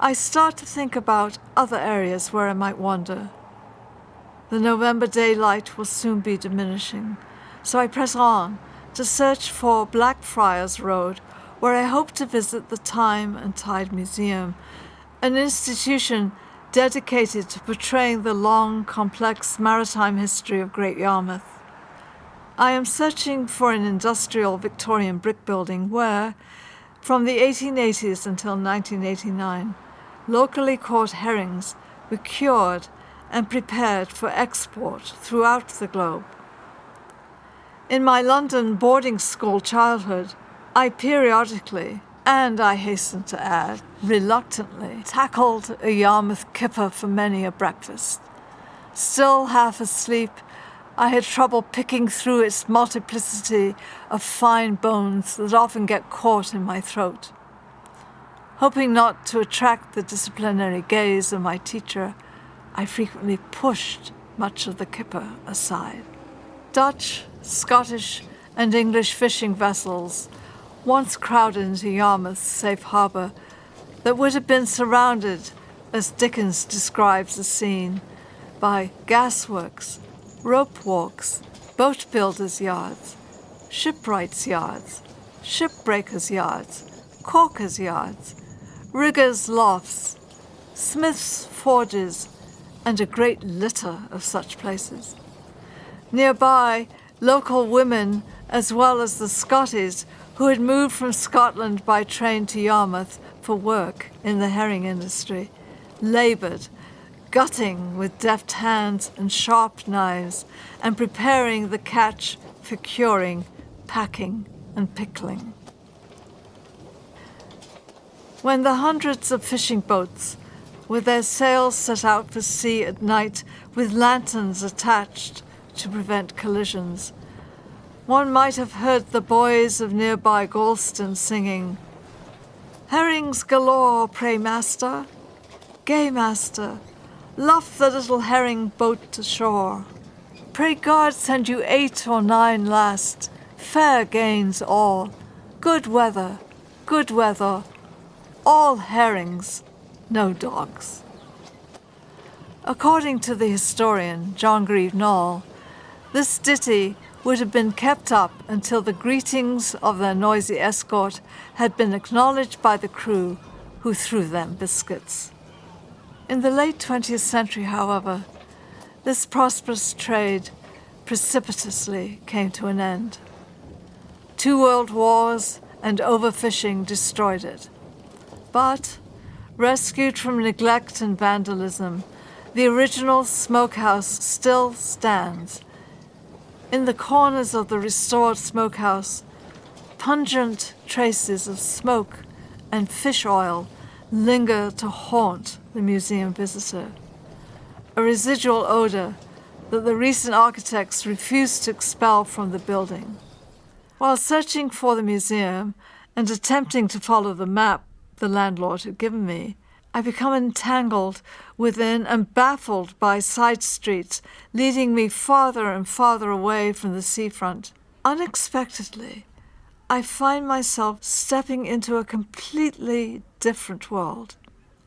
I start to think about other areas where I might wander. The November daylight will soon be diminishing, so I press on to search for Blackfriars Road, where I hope to visit the Time and Tide Museum, an institution dedicated to portraying the long, complex maritime history of Great Yarmouth. I am searching for an industrial Victorian brick building where, from the 1880s until 1989, locally caught herrings were cured and prepared for export throughout the globe. In my London boarding school childhood, I periodically, and I hasten to add, reluctantly, tackled a Yarmouth kipper for many a breakfast. Still half asleep, I had trouble picking through its multiplicity of fine bones that often get caught in my throat. Hoping not to attract the disciplinary gaze of my teacher, I frequently pushed much of the kipper aside. Dutch, Scottish, and English fishing vessels once crowded into Yarmouth's safe harbour that would have been surrounded, as Dickens describes the scene, by gasworks, rope walks, boat builders' yards, shipwrights' yards, shipbreakers' yards, caulkers' yards, riggers' lofts, smiths' forges, and a great litter of such places. Nearby, local women, as well as the Scotties, who had moved from Scotland by train to Yarmouth for work in the herring industry, laboured, gutting with deft hands and sharp knives, and preparing the catch for curing, packing, and pickling. When the hundreds of fishing boats, with their sails set out for sea at night with lanterns attached to prevent collisions, one might have heard the boys of nearby Galston singing, "Herrings galore, pray master, gay master, luff the little herring boat to shore. Pray God send you 8 or 9 last, fair gains all, good weather, all herrings, no dogs." According to the historian John Grieve Knoll, this ditty would have been kept up until the greetings of their noisy escort had been acknowledged by the crew, who threw them biscuits. In the late 20th century, however, this prosperous trade precipitously came to an end. 2 world wars and overfishing destroyed it. But, rescued from neglect and vandalism, the original smokehouse still stands. In the corners of the restored smokehouse, pungent traces of smoke and fish oil linger to haunt the museum visitor, a residual odor that the recent architects refused to expel from the building. While searching for the museum and attempting to follow the map the landlord had given me, I become entangled within and baffled by side streets leading me farther and farther away from the seafront. Unexpectedly, I find myself stepping into a completely different world.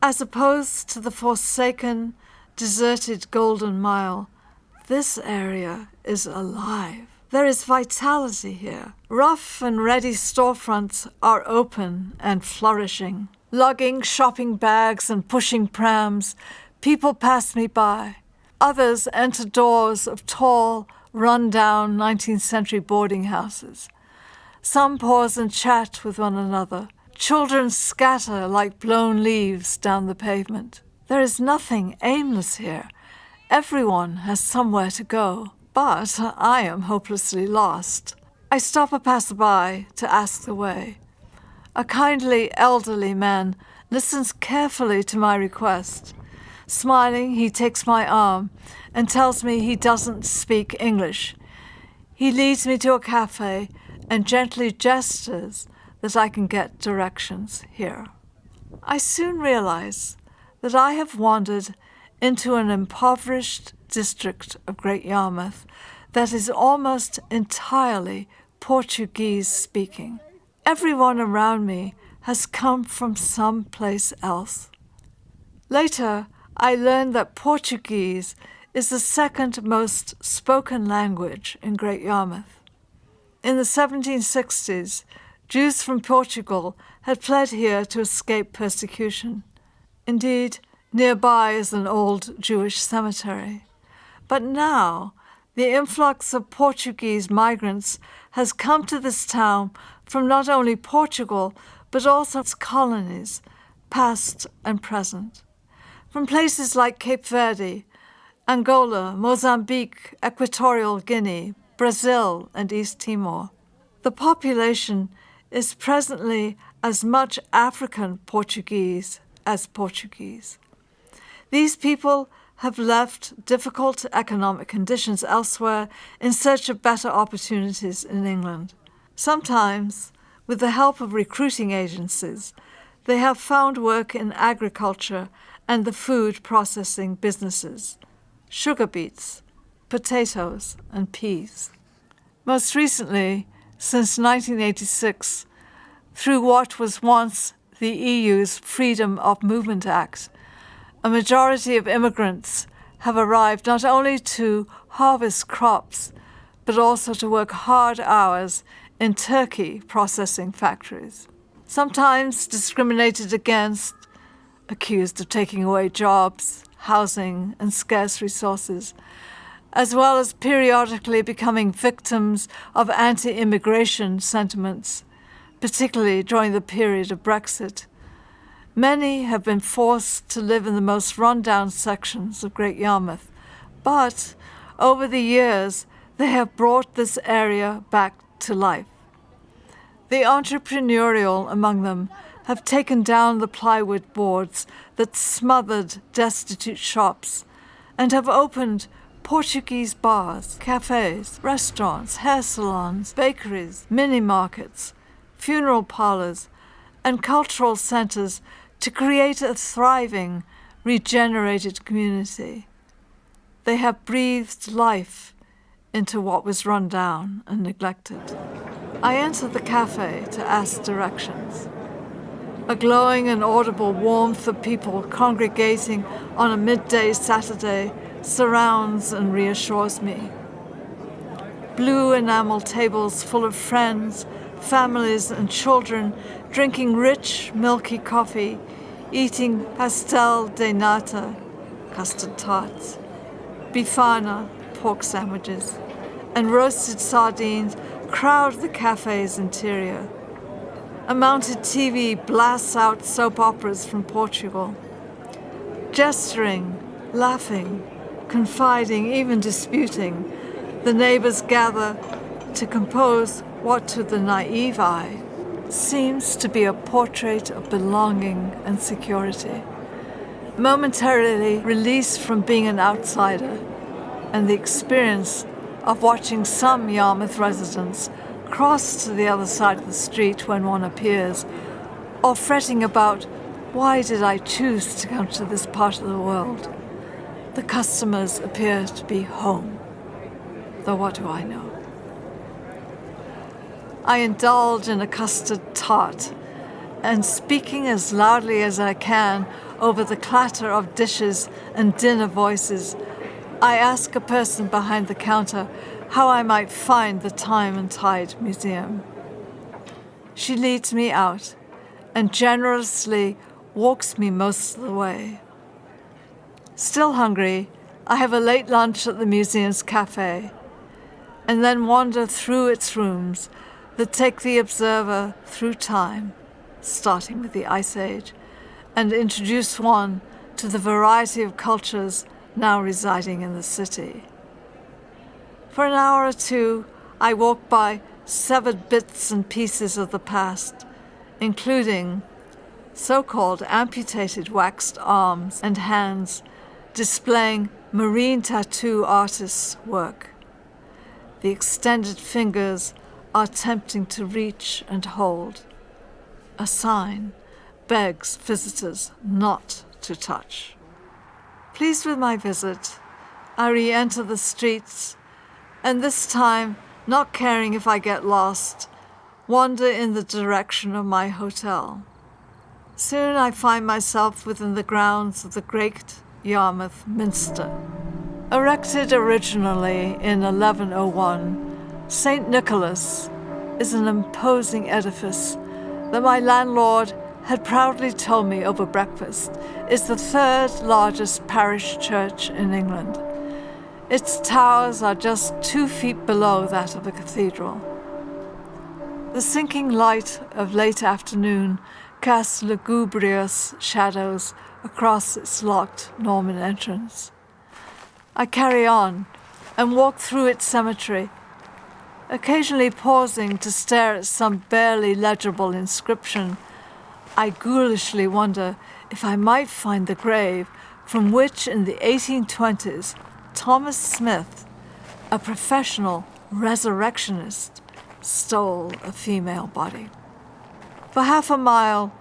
As opposed to the forsaken, deserted Golden Mile, this area is alive. There is vitality here. Rough and ready storefronts are open and flourishing. Lugging shopping bags and pushing prams, people pass me by. Others enter doors of tall, run-down 19th century boarding houses. Some pause and chat with one another. Children scatter like blown leaves down the pavement. There is nothing aimless here. Everyone has somewhere to go. But I am hopelessly lost. I stop a passerby to ask the way. A kindly elderly man listens carefully to my request. Smiling, he takes my arm and tells me he doesn't speak English. He leads me to a cafe and gently gestures that I can get directions here. I soon realize that I have wandered into an impoverished district of Great Yarmouth that is almost entirely Portuguese-speaking. Everyone around me has come from some place else. Later, I learned that Portuguese is the second most spoken language in Great Yarmouth. In the 1760s, Jews from Portugal had fled here to escape persecution. Indeed, nearby is an old Jewish cemetery. But now, the influx of Portuguese migrants has come to this town from not only Portugal, but also its colonies, past and present. From places like Cape Verde, Angola, Mozambique, Equatorial Guinea, Brazil, and East Timor. The population is presently as much African Portuguese as Portuguese. These people have left difficult economic conditions elsewhere in search of better opportunities in England. Sometimes, with the help of recruiting agencies, they have found work in agriculture and the food processing businesses, sugar beets, potatoes, and peas. Most recently, since 1986, through what was once the EU's Freedom of Movement Act, a majority of immigrants have arrived not only to harvest crops, but also to work hard hours in turkey processing factories. Sometimes discriminated against, accused of taking away jobs, housing, and scarce resources, as well as periodically becoming victims of anti-immigration sentiments, particularly during the period of Brexit. Many have been forced to live in the most run-down sections of Great Yarmouth, but over the years they have brought this area back to life. The entrepreneurial among them have taken down the plywood boards that smothered destitute shops and have opened Portuguese bars, cafes, restaurants, hair salons, bakeries, mini-markets, funeral parlors, and cultural centers to create a thriving, regenerated community. They have breathed life into what was run down and neglected. I entered the cafe to ask directions. A glowing and audible warmth of people congregating on a midday Saturday surrounds and reassures me. Blue enamel tables full of friends, families, and children drinking rich, milky coffee, eating pastel de nata, custard tarts, bifana, pork sandwiches, and roasted sardines crowd the cafe's interior. A mounted TV blasts out soap operas from Portugal. Gesturing, laughing, confiding, even disputing, the neighbors gather to compose what to the naive eye seems to be a portrait of belonging and security, momentarily released from being an outsider, and the experience of watching some Yarmouth residents cross to the other side of the street when one appears, or fretting about, why did I choose to come to this part of the world? The customers appear to be home, though what do I know? I indulge in a custard tart, and speaking as loudly as I can over the clatter of dishes and dinner voices, I ask a person behind the counter how I might find the Time and Tide Museum. She leads me out and generously walks me most of the way. Still hungry, I have a late lunch at the museum's cafe, and then wander through its rooms that take the observer through time, starting with the Ice Age, and introduce one to the variety of cultures now residing in the city. For an hour or two, I walk by severed bits and pieces of the past, including so-called amputated waxed arms and hands displaying marine tattoo artists' work. The extended fingers are tempting to reach and hold. A sign begs visitors not to touch. Pleased with my visit, I re-enter the streets, and this time, not caring if I get lost, wander in the direction of my hotel. Soon I find myself within the grounds of the great Yarmouth Minster. Erected originally in 1101, St. Nicholas is an imposing edifice that my landlord had proudly told me over breakfast is the third largest parish church in England. Its towers are just 2 feet below that of the cathedral. The sinking light of late afternoon casts lugubrious shadows across its locked Norman entrance. I carry on and walk through its cemetery, occasionally pausing to stare at some barely legible inscription. I ghoulishly wonder if I might find the grave from which in the 1820s Thomas Smith, a professional resurrectionist, stole a female body. For half a mile,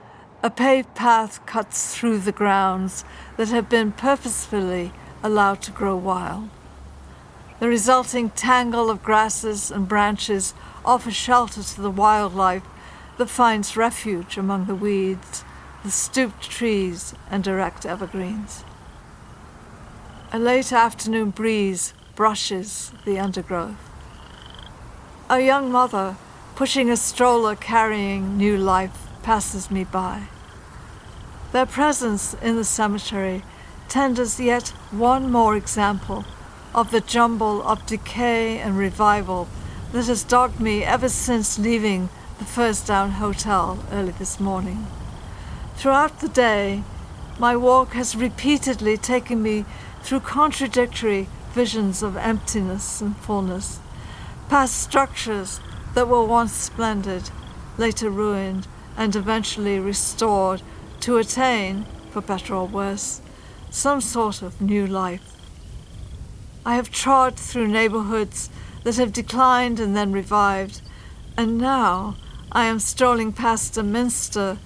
a paved path cuts through the grounds that have been purposefully allowed to grow wild. The resulting tangle of grasses and branches offers shelter to the wildlife that finds refuge among the weeds, the stooped trees, and erect evergreens. A late afternoon breeze brushes the undergrowth. A young mother, pushing a stroller carrying new life, passes me by. Their presence in the cemetery tenders yet one more example of the jumble of decay and revival that has dogged me ever since leaving the First Down Hotel early this morning. Throughout the day, my walk has repeatedly taken me through contradictory visions of emptiness and fullness, past structures that were once splendid, later ruined, and eventually restored to attain, for better or worse, some sort of new life. I have trod through neighborhoods that have declined and then revived, and now I am strolling past a minster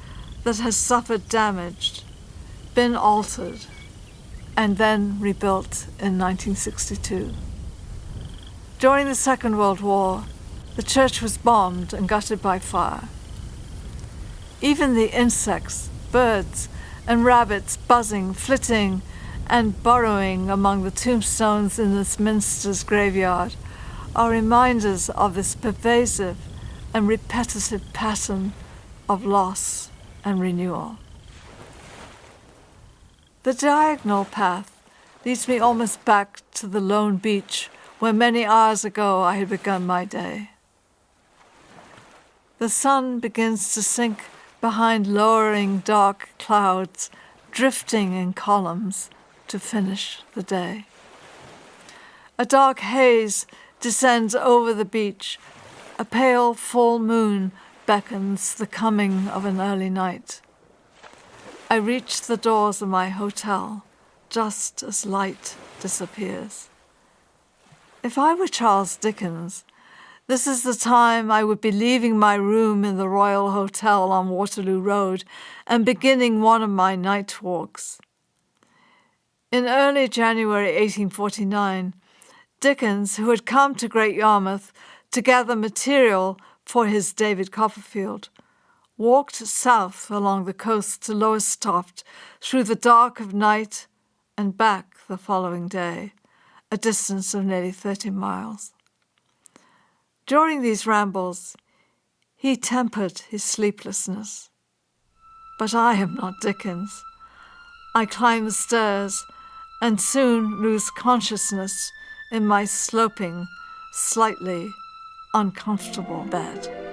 that has suffered damage, been altered, and then rebuilt in 1962. During the Second World War, the church was bombed and gutted by fire. Even the insects, birds, and rabbits buzzing, flitting, and burrowing among the tombstones in this minster's graveyard are reminders of this pervasive and repetitive pattern of loss and renewal. The diagonal path leads me almost back to the lone beach where many hours ago I had begun my day. The sun begins to sink behind lowering dark clouds, drifting in columns to finish the day. A dark haze descends over the beach. A pale full moon beckons the coming of an early night. I reach the doors of my hotel just as light disappears. If I were Charles Dickens, this is the time I would be leaving my room in the Royal Hotel on Waterloo Road and beginning one of my night walks. In early January 1849, Dickens, who had come to Great Yarmouth to gather material for his David Copperfield, walked south along the coast to Lowestoft through the dark of night and back the following day, a distance of nearly 30 miles. During these rambles, he tempered his sleeplessness. But I am not Dickens. I climb the stairs and soon lose consciousness in my sloping, slightly uncomfortable bed.